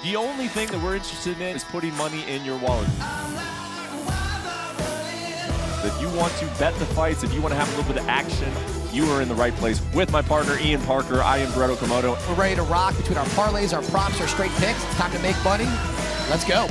The only thing that we're interested in is putting money in your wallet. If you want to bet the fights, if you want to have a little bit of action, you are in the right place. With my partner, Ian Parker, I am Brett Okamoto. We're ready to rock between our parlays, our props, our straight picks. It's time to make money. Let's go.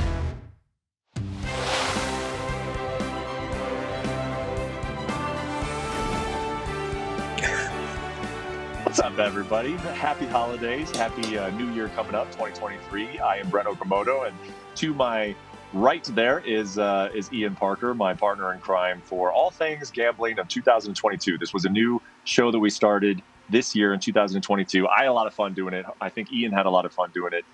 What's up, everybody? Happy holidays. Happy New Year coming up, 2023. I am Brett Okamoto, and to my right there is Ian Parker, my partner in crime for all things gambling of 2022. This was a new show that we started this year in 2022. I had a lot of fun doing it. I think Ian had a lot of fun doing it,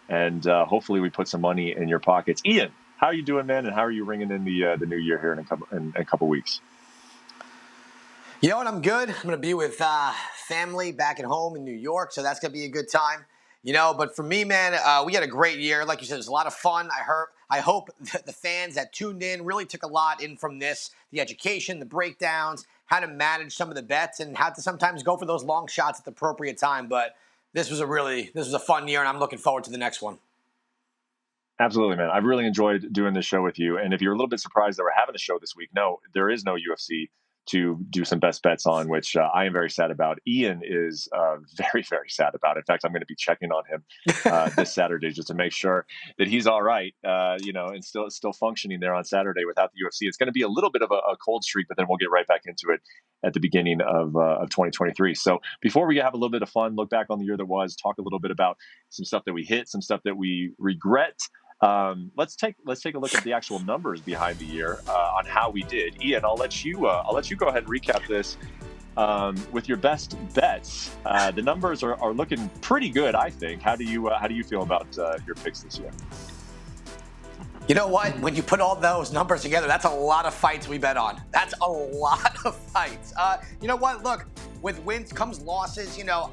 and hopefully we put some money in your pockets. Ian, how are you doing, man? And how are you ringing in the new year here in a couple weeks? You know what? I'm good. I'm going to be with family back at home in New York, so that's going to be a good time. You know, but for me, man, we had a great year. Like you said, it was a lot of fun. I hope that the fans that tuned in really took a lot in from this, the education, the breakdowns, how to manage some of the bets, and how to sometimes go for those long shots at the appropriate time. But this was a fun year, and I'm looking forward to the next one. Absolutely, man. I've really enjoyed doing this show with you. And if you're a little bit surprised that we're having a show this week, no, there is no UFC to do some best bets on, which I am very sad about. Ian is very, very sad about. In fact, I'm going to be checking on him this Saturday just to make sure that he's all right, and still functioning there on Saturday without the UFC. It's going to be a little bit of a cold streak, but then we'll get right back into it at the beginning of 2023. So before we have a little bit of fun, look back on the year that was, talk a little bit about some stuff that we hit, some stuff that we regret. Let's take a look at the actual numbers behind the year on how we did. Ian, I'll let you go ahead and recap this with your best bets. The numbers are looking pretty good, I think. How do you feel about your picks this year? You know what? When you put all those numbers together, that's a lot of fights we bet on. That's a lot of fights. You know what? Look, with wins comes losses. You know,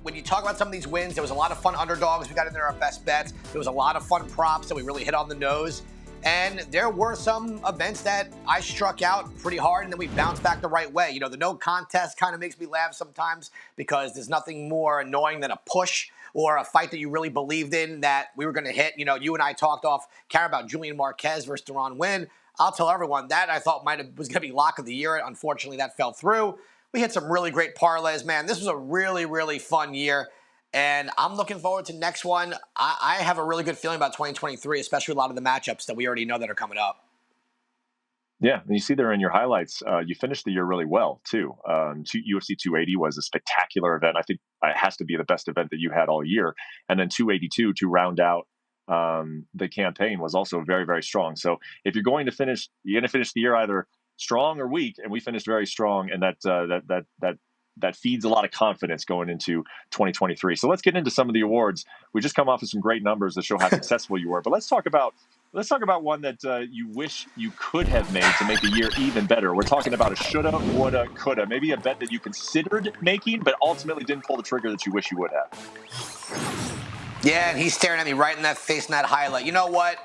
when you talk about some of these wins, there was a lot of fun underdogs. We got in there our best bets. There was a lot of fun props that we really hit on the nose. And there were some events that I struck out pretty hard, and then we bounced back the right way. You know, the no contest kind of makes me laugh sometimes because there's nothing more annoying than a push or a fight that you really believed in that we were going to hit. You know, you and I talked off camera about Julian Marquez versus Deron Winn. I'll tell everyone that I thought was going to be lock of the year. Unfortunately, that fell through. We hit some really great parlays, man. This was a really, really fun year, and I'm looking forward to next one. I have a really good feeling about 2023, especially a lot of the matchups that we already know that are coming up. Yeah, and you see there in your highlights, you finished the year really well, too. UFC 280 was a spectacular event. I think it has to be the best event that you had all year. And then 282 to round out the campaign was also very, very strong. So if you're going to finish the year either strong or weak, and we finished very strong, and that feeds a lot of confidence going into 2023. So let's get into some of the awards. We just come off of some great numbers that show how successful you were, but let's talk about one that you wish you could have made to make the year even better. We're talking about a shoulda, woulda, coulda, maybe a bet that you considered making, but ultimately didn't pull the trigger that you wish you would have. Yeah, and he's staring at me right in that face in that highlight. You know what?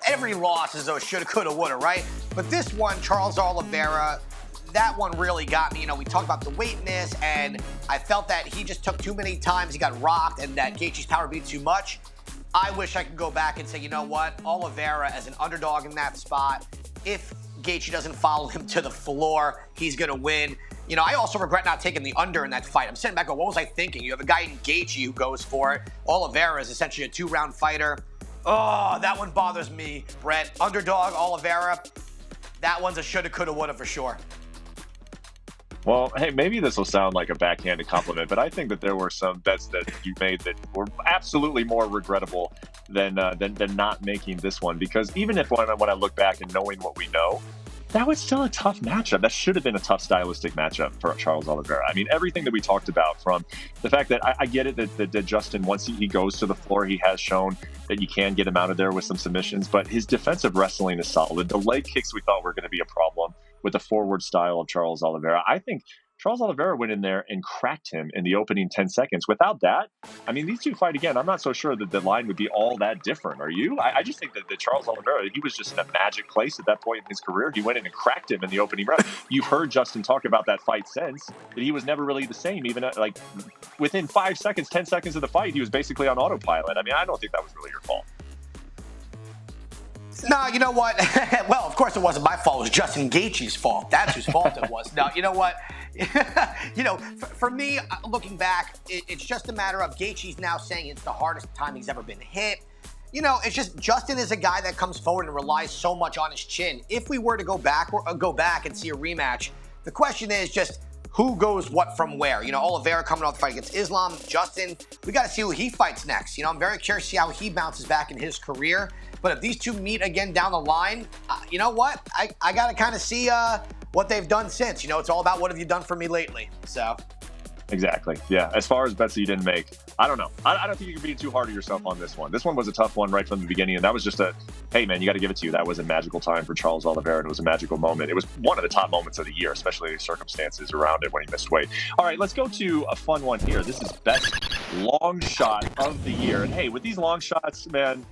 Every loss is a shoulda, coulda, woulda, right? But this one, Charles Oliveira, that one really got me. You know, we talked about the weightness, and I felt that he just took too many times. He got rocked, and that Gaethje's power beat too much. I wish I could go back and say, you know what? Oliveira as an underdog in that spot. If Gaethje doesn't follow him to the floor, he's going to win. You know, I also regret not taking the under in that fight. I'm sitting back going, what was I thinking? You have a guy in Gaethje who goes for it. Oliveira is essentially a 2-round fighter. Oh, that one bothers me, Brett. Underdog, Oliveira, that one's a shoulda, coulda, woulda for sure. Well, hey, maybe this will sound like a backhanded compliment, but I think that there were some bets that you made that were absolutely more regrettable than not making this one. Because even if when I look back and knowing what we know, that was still a tough matchup. That should have been a tough stylistic matchup for Charles Oliveira. I mean, everything that we talked about, from the fact that I get it that Justin, once he goes to the floor, he has shown that you can get him out of there with some submissions, but his defensive wrestling is solid. The leg kicks we thought were going to be a problem with the forward style of Charles Oliveira. I think Charles Oliveira went in there and cracked him in the opening 10 seconds. Without that, I mean, these two fight again. I'm not so sure that the line would be all that different. Are you? I just think that Charles Oliveira, he was just in a magic place at that point in his career. He went in and cracked him in the opening round. You've heard Justin talk about that fight since, that he was never really the same. Even like within 5 seconds, 10 seconds of the fight, he was basically on autopilot. I mean, I don't think that was really your fault. No, you know what? Well, of course it wasn't my fault. It was Justin Gaethje's fault. That's whose fault it was. No, you know what? For me, looking back, it's just a matter of Gaethje's now saying it's the hardest time he's ever been hit. It's just Justin is a guy that comes forward and relies so much on his chin. If we were to go back and see a rematch, the question is just who goes what from where. Oliveira coming off the fight against Islam, Justin, we got to see who he fights next. I'm very curious to see how he bounces back in his career. But if these two meet again down the line, you know what? I got to kind of see what they've done since. It's all about what have you done for me lately. So. Exactly. Yeah. As far as bets that you didn't make, I don't know. I don't think you can be too hard on yourself on this one. This one was a tough one right from the beginning. And that was just hey, man, you got to give it to you. That was a magical time for Charles Oliveira. And it was a magical moment. It was one of the top moments of the year, especially the circumstances around it when he missed weight. All right, let's go to a fun one here. This is best long shot of the year. And hey, with these long shots, man,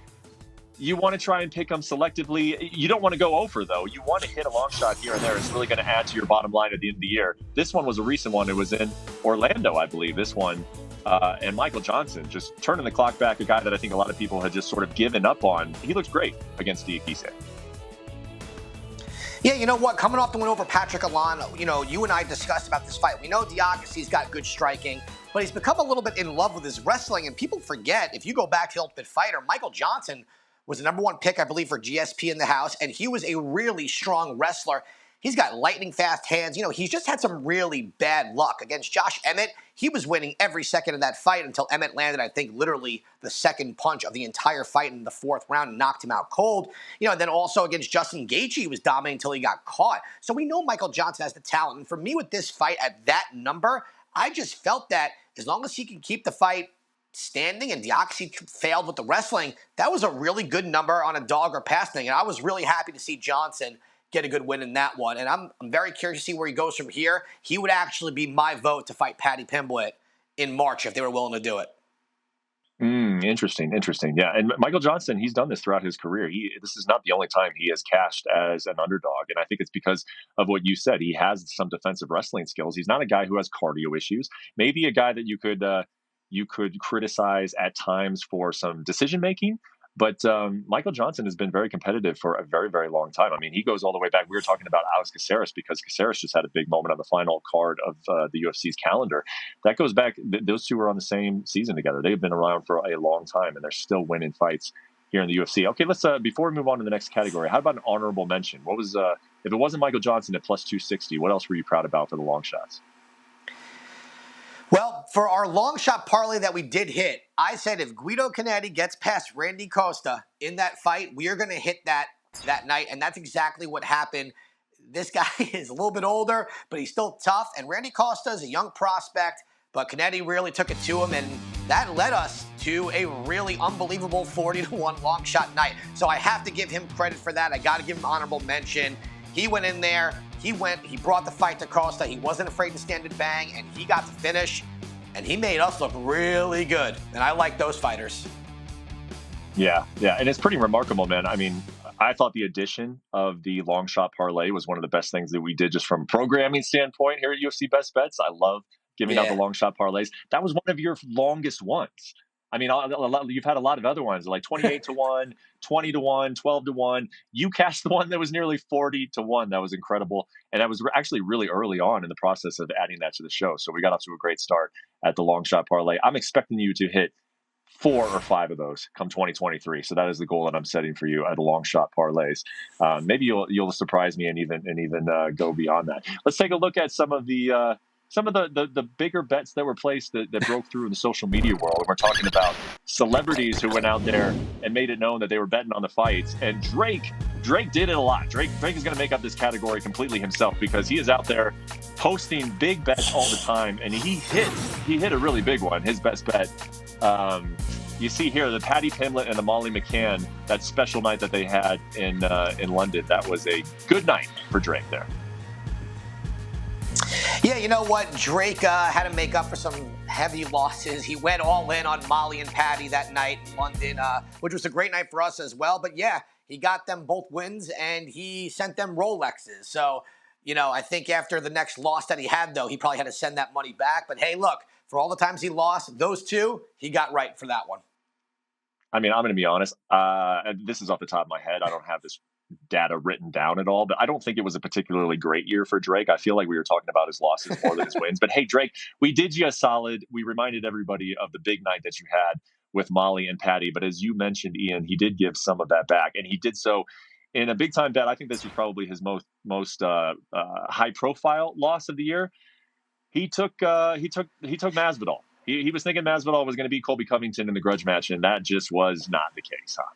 you want to try and pick them selectively. You don't want to go over, though. You want to hit a long shot here and there. It's really going to add to your bottom line at the end of the year. This one was a recent one. It was in Orlando, I believe, this one. And Michael Johnson just turning the clock back, a guy that I think a lot of people had just sort of given up on. He looks great against Diakise. Yeah, you know what? Coming off the win over Patrick Allen, you and I discussed about this fight. We know Diakise's got good striking, but he's become a little bit in love with his wrestling. And people forget, if you go back to The Ultimate Fighter, Michael Johnson was the number one pick, I believe, for GSP in the house, and he was a really strong wrestler. He's got lightning fast hands. He's just had some really bad luck. Against Josh Emmett, he was winning every second of that fight until Emmett landed, I think, literally the second punch of the entire fight in the fourth round and knocked him out cold. And then also against Justin Gaethje, he was dominating until he got caught. So we know Michael Johnson has the talent. And for me with this fight at that number, I just felt that as long as he can keep the fight standing and Diakise failed with the wrestling, that was a really good number on a dog or pass thing. And I was really happy to see Johnson get a good win in that one. And I'm very curious to see where he goes from here. He would actually be my vote to fight Paddy Pimblett in March if they were willing to do it. Interesting. Yeah. And Michael Johnson, he's done this throughout his career. This is not the only time he has cashed as an underdog. And I think it's because of what you said. He has some defensive wrestling skills. He's not a guy who has cardio issues. Maybe a guy that you could criticize at times for some decision making. But Michael Johnson has been very competitive for a very, very long time. I mean, he goes all the way back. We were talking about Alex Caceres because Caceres just had a big moment on the final card of the UFC's calendar. That goes back. Those two were on the same season together. They've been around for a long time, and they're still winning fights here in the UFC. Okay, let's before we move on to the next category, how about an honorable mention? What was if it wasn't Michael Johnson at plus 260? What else were you proud about for the long shots? Well, for our long shot parlay that we did hit, I said if Guido Canetti gets past Randy Costa in that fight, we are going to hit that night, and that's exactly what happened. This guy is a little bit older, but he's still tough, and Randy Costa is a young prospect, but Canetti really took it to him, and that led us to a really unbelievable 40-1 long shot night. So I have to give him credit for that. I got to give him honorable mention. He went in there. He brought the fight to Costa. He wasn't afraid to stand and bang, and he got the finish. And he made us look really good. And I like those fighters. Yeah. And it's pretty remarkable, man. I mean, I thought the addition of the long shot parlay was one of the best things that we did just from a programming standpoint here at UFC Best Bets. I love giving out the long shot parlays. That was one of your longest ones. I mean, you've had a lot of other ones, like 28-1, 20-1, 12-1. You cashed the one that was nearly 40-1. That was incredible. And that was actually really early on in the process of adding that to the show. So we got off to a great start at the long shot parlay. I'm expecting you to hit 4 or 5 of those come 2023. So that is the goal that I'm setting for you at the long shot parlays. Maybe you'll surprise me and even go beyond that. Let's take a look at some of the bigger bets that were placed that broke through in the social media world. And we're talking about celebrities who went out there and made it known that they were betting on the fights. And Drake did it a lot. Drake is going to make up this category completely himself because he is out there posting big bets all the time. And he hit a really big one, his best bet. You see here the Paddy Pimblett and the Molly McCann, that special night that they had in London. That was a good night for Drake there. Yeah, you know what? Drake had to make up for some heavy losses. He went all in on Molly and Patty that night in London, which was a great night for us as well. But yeah, he got them both wins and he sent them Rolexes. So, I think after the next loss that he had, though, he probably had to send that money back. But hey, look, for all the times he lost, those two, he got right for that one. I mean, I'm going to be honest. This is off the top of my head. I don't have this data written down at all, but I don't think it was a particularly great year for Drake. I feel like we were talking about his losses more than his wins. But hey, Drake, we did you a solid. We reminded everybody of the big night that you had with Molly and Patty. But as you mentioned, Ian, he did give some of that back, and he did so in a big time bet. I think this was probably his most high profile loss of the year. He took Masvidal. He was thinking Masvidal was going to beat Colby Covington in the grudge match, and that just was not the case, huh?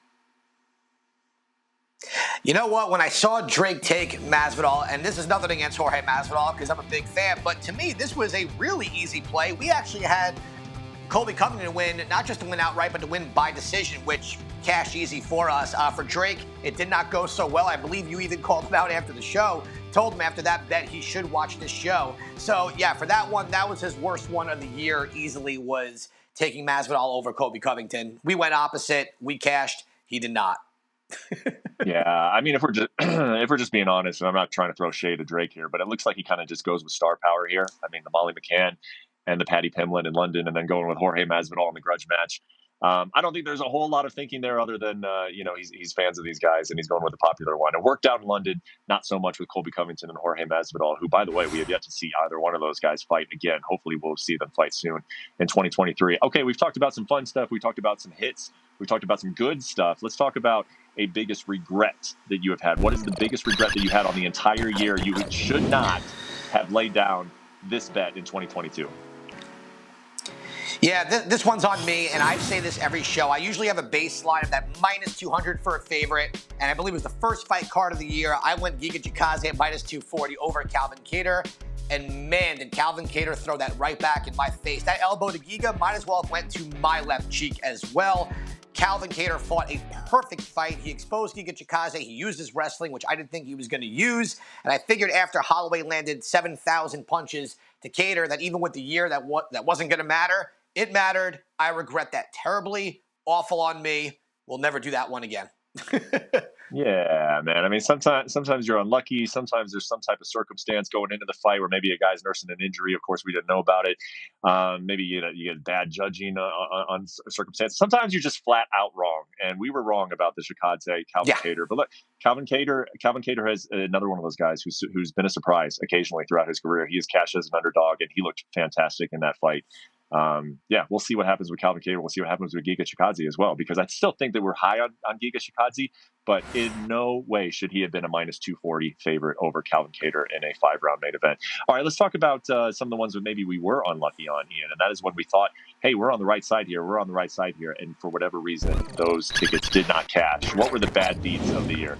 You know what? When I saw Drake take Masvidal, and this is nothing against Jorge Masvidal because I'm a big fan, but to me, this was a really easy play. We actually had Colby Covington win, not just to win outright, but to win by decision, which cashed easy for us. For Drake, it did not go so well. I believe you even called him out after the show, told him after that bet he should watch this show. So yeah, for that one, that was his worst one of the year easily, was taking Masvidal over Colby Covington. We went opposite. We cashed. He did not. Yeah, I mean, if we're just being honest, and I'm not trying to throw shade at Drake here, but it looks like he kind of just goes with star power here. I mean, the Molly McCann and the Paddy Pimblett in London, and then going with Jorge Masvidal in the grudge match. I don't think there's a whole lot of thinking there, other than he's fans of these guys and he's going with the popular one. It worked out in London, not so much with Colby Covington and Jorge Masvidal, who, by the way, we have yet to see either one of those guys fight again. Hopefully, we'll see them fight soon in 2023. Okay, we've talked about some fun stuff. We talked about some hits. We talked about some good stuff. Let's talk about a biggest regret that you have had. What is the biggest regret that you had on the entire year? You should not have laid down this bet in 2022. Yeah, this one's on me, and I say this every show. I usually have a baseline of that minus 200 for a favorite, and I believe it was the first fight card of the year. I went Giga Chikadze at minus 240 over Calvin Kattar, and man, did Calvin Kattar throw that right back in my face. That elbow to Giga might as well have went to my left cheek as well. Calvin Kattar fought a perfect fight. He exposed Giga Chikadze. He used his wrestling, which I didn't think he was going to use. And I figured after Holloway landed 7,000 punches to Kattar that even with the year that wasn't going to matter. It mattered. I regret that terribly. Awful on me. We'll never do that one again. Yeah, man. I mean, sometimes you're unlucky. Sometimes there's some type of circumstance going into the fight where maybe a guy's nursing an injury. Of course, we didn't know about it. Maybe you get bad judging on circumstances. Sometimes you're just flat out wrong, and we were wrong about the Chikadze Calvin Kattar. But look, Calvin Kattar has another one of those guys who's been a surprise occasionally throughout his career. He is cashed as an underdog, and he looked fantastic in that fight. We'll see what happens with Calvin Kattar. We'll see what happens with Giga Chikadze as well, because I still think that we're high on Giga Chikadze, but in no way should he have been a minus 240 favorite over Calvin Kattar in a 5-round main event. All right, let's talk about some of the ones that maybe we were unlucky on, Ian, and that is when we thought, hey, we're on the right side here, and for whatever reason, those tickets did not cash. What were the bad beats of the year?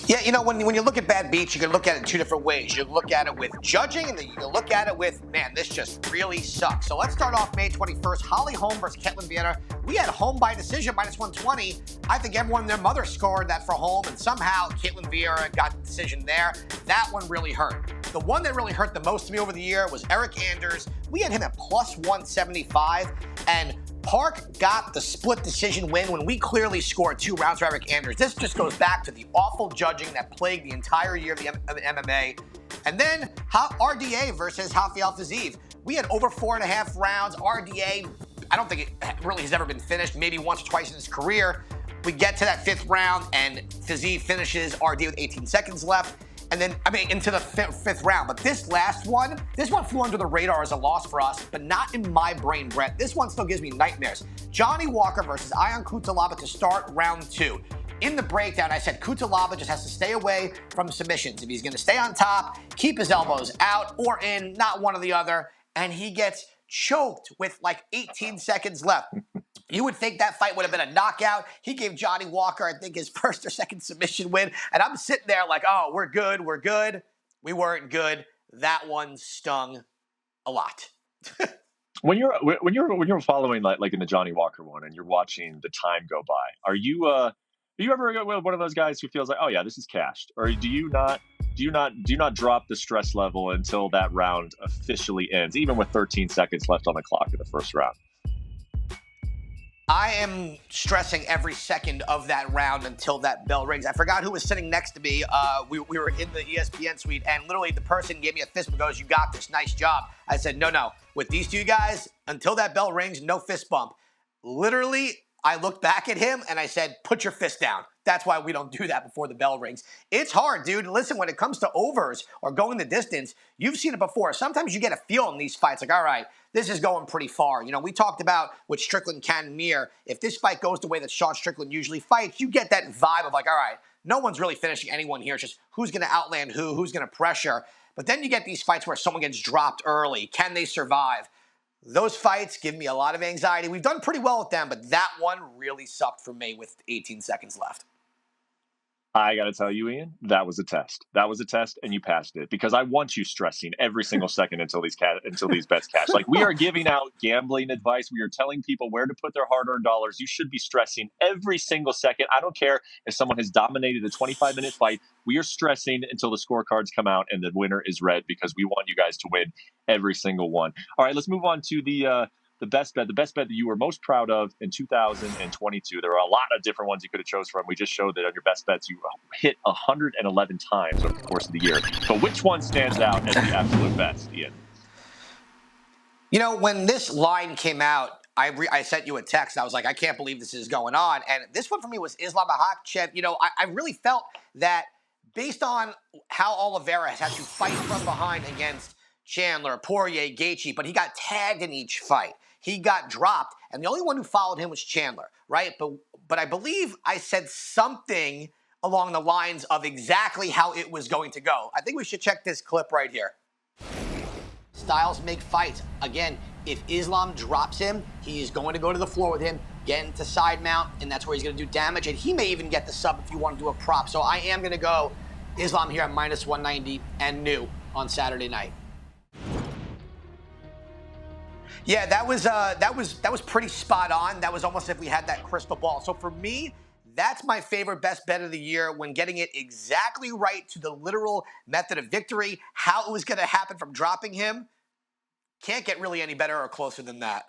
Yeah, when you look at bad beats, you can look at it two different ways. You can look at it with judging, and then you can look at it with, man, this just really sucks. So let's start off May 21st. Holly Holm versus Ketlin Vieira. We had Holm by decision, minus 120. I think everyone and their mother scored that for Holm, and somehow Ketlin Vieira got the decision there. That one really hurt. The one that really hurt the most to me over the year was Eric Anders. We had him at plus 175, and Park got the split decision win when we clearly scored 2 rounds for Eric Anders. This just goes back to the awful judging that plagued the entire year of the MMA. And then RDA versus Rafael Fiziev. We had over 4.5 rounds. RDA, I don't think it really has ever been finished, maybe once or twice in his career. We get to that 5th round, and Fiziev finishes RDA with 18 seconds left. And then, into the 5th round. But this one flew under the radar as a loss for us, but not in my brain, Brett. This one still gives me nightmares. Johnny Walker versus Ion Cutelaba to start round 2. In the breakdown, I said Cutelaba just has to stay away from submissions. If he's going to stay on top, keep his elbows out or in, not one or the other. And he gets choked with like 18 seconds left. You would think that fight would have been a knockout. He gave Johnny Walker, I think, his first or second submission win. And I'm sitting there like, oh, we're good. We weren't good. That one stung a lot. When you're following like in the Johnny Walker one and you're watching the time go by, are you ever one of those guys who feels like, oh yeah, this is cashed? Or do you not do not drop the stress level until that round officially ends, even with 13 seconds left on the clock in the first round. I am stressing every second of that round until that bell rings. I forgot who was sitting next to me. We were in the ESPN suite, and literally the person gave me a fist bump and goes, "You got this, nice job." I said, no. With these two guys, until that bell rings, no fist bump. Literally, I looked back at him and I said, "Put your fist down." That's why we don't do that before the bell rings. It's hard, dude. Listen, when it comes to overs or going the distance, you've seen it before. Sometimes you get a feel in these fights like, all right, this is going pretty far. You know, we talked about with Strickland Cannonier, if this fight goes the way that Sean Strickland usually fights, you get that vibe of like, all right, no one's really finishing anyone here. It's just who's going to outland who's going to pressure. But then you get these fights where someone gets dropped early. Can they survive? Those fights give me a lot of anxiety. We've done pretty well with them, but that one really sucked for me with 18 seconds left. I got to tell you, Ian, that was a test. That was a test, and you passed it because I want you stressing every single second until these bets cash. Like, we are giving out gambling advice. We are telling people where to put their hard-earned dollars. You should be stressing every single second. I don't care if someone has dominated a 25-minute fight. We are stressing until the scorecards come out and the winner is red because we want you guys to win every single one. All right, let's move on to the best bet that you were most proud of in 2022. There are a lot of different ones you could have chose from. We just showed that on your best bets, you hit 111 times over the course of the year. But which one stands out as the absolute best, Ian? You know, when this line came out, I sent you a text. I was like, I can't believe this is going on. And this one for me was Islam Makhachev. You know, I really felt that based on how Oliveira has had to fight from behind against Chandler, Poirier, Gaethje, but he got tagged in each fight. He got dropped, and the only one who followed him was Chandler, right? But I believe I said something along the lines of exactly how it was going to go. I think we should check this clip right here. Styles make fights. Again, if Islam drops him, he's going to go to the floor with him, get into side mount, and that's where he's going to do damage. And he may even get the sub if you want to do a prop. So I am going to go Islam here at minus 190 and new on Saturday night. Yeah, that was pretty spot on. That was almost if we had that crystal ball. So for me, that's my favorite best bet of the year, when getting it exactly right to the literal method of victory, how it was going to happen from dropping him. Can't get really any better or closer than that.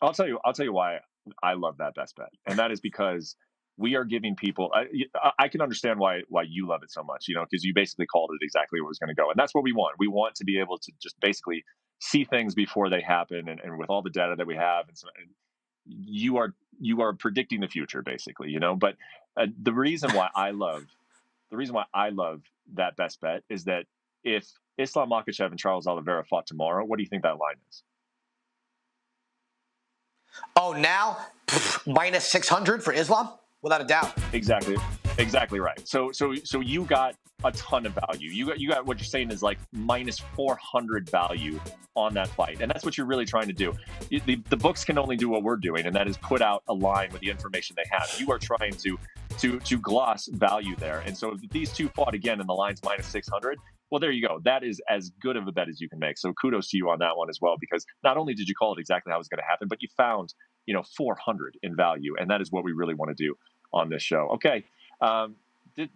I'll tell you why I love that best bet, and that is because we are giving people. I can understand why you love it so much, because you basically called it exactly where it was going to go, and that's what we want. We want to be able to just basically see things before they happen, and with all the data that we have, and you are predicting the future, basically, But the reason why I love that best bet is that if Islam Makhachev and Charles Oliveira fought tomorrow, what do you think that line is? Oh, now minus 600 for Islam, without a doubt. Exactly right. So you got a ton of value. You got what you're saying is like minus 400 value on that fight, and that's what you're really trying to do. The books can only do what we're doing, and that is put out a line with the information they have. You are trying to gloss value there, and so if these two fought again and the line's minus 600. Well, there you go. That is as good of a bet as you can make. So kudos to you on that one as well, because not only did you call it exactly how it was going to happen, but you found 400 in value, and that is what we really want to do on this show. Okay.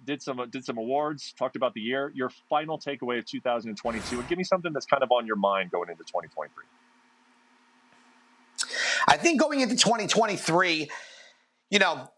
Did some awards, talked about the year. Your final takeaway of 2022, and give me something that's kind of on your mind going into 2023. I think going into 2023,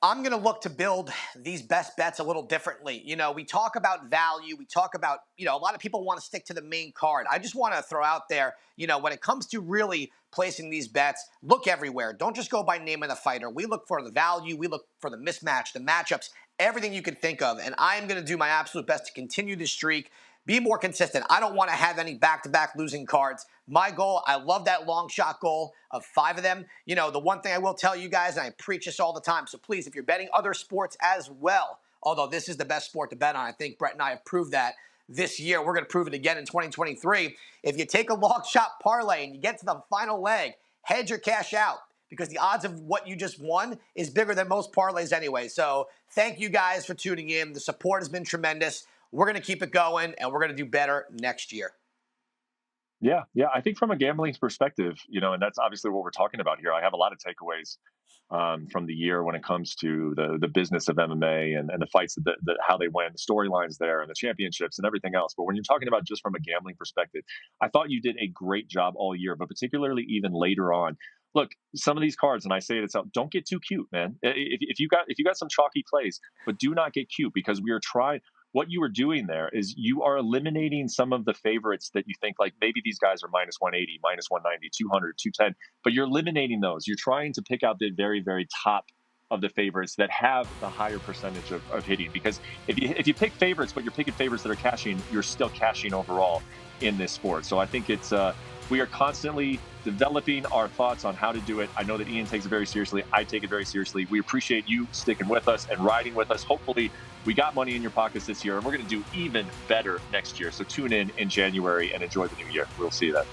I'm going to look to build these best bets a little differently. We talk about value. We talk about, a lot of people want to stick to the main card. I just want to throw out there, when it comes to really placing these bets, look everywhere. Don't just go by name of the fighter. We look for the value. We look for the mismatch, the matchups, everything you can think of. And I am going to do my absolute best to continue this streak, be more consistent. I don't want to have any back-to-back losing cards. My goal, I love that long shot goal of 5 of them. The one thing I will tell you guys, and I preach this all the time, so please, if you're betting other sports as well, although this is the best sport to bet on, I think Brett and I have proved that this year. We're going to prove it again in 2023. If you take a long shot parlay and you get to the final leg, hedge or cash out, because the odds of what you just won is bigger than most parlays anyway. So thank you guys for tuning in. The support has been tremendous. We're going to keep it going, and we're going to do better next year. Yeah. I think from a gambling perspective, and that's obviously what we're talking about here. I have a lot of takeaways from the year when it comes to the business of MMA and the fights, how they win, the storylines there, and the championships and everything else. But when you're talking about just from a gambling perspective, I thought you did a great job all year, but particularly even later on. Look, some of these cards, and I say it itself, don't get too cute, man. If you got some chalky plays, but do not get cute because we are trying. What you are doing there is you are eliminating some of the favorites that you think like maybe these guys are minus 180, minus 190, 200, 210, but you're eliminating those. You're trying to pick out the very, very top of the favorites that have the higher percentage of hitting. Because if you pick favorites, but you're picking favorites that are cashing, you're still cashing overall in this sport. So I think we are constantly developing our thoughts on how to do it. I know that Ian takes it very seriously. I take it very seriously. We appreciate you sticking with us and riding with us. Hopefully, we got money in your pockets this year, and we're going to do even better next year. So tune in January and enjoy the new year. We'll see you then.